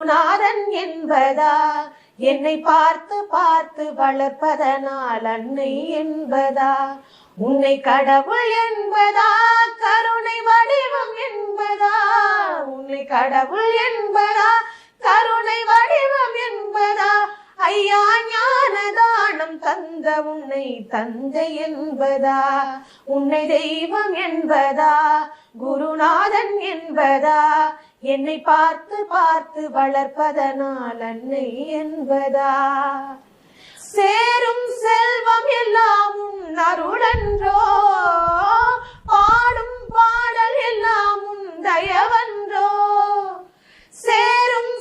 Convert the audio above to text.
குருநாதன் என்பதா என்னை பார்த்து பார்த்து வளர்ப்பதனால் அன்னை என்பதா உன்னை கடவுள் என்பதா கருணை வடிவம் என்பதா உன்னை கடவுள் என்பதா கருணை வடிவம் என்பதா ஐயா ஞானதானம் தந்த உன்னை தந்தை என்பதா உன்னை தெய்வம் என்பதா குருநாதன் என்பதா என்னை பார்த்து பார்த்து வளர்ப்பதனால் அன்னை என்பதா சேரும் செல்வம் எல்லாம் உன் அருளன்றோ பாடும் பாடல் எல்லாம் உன் தயவன்றோ சேரும்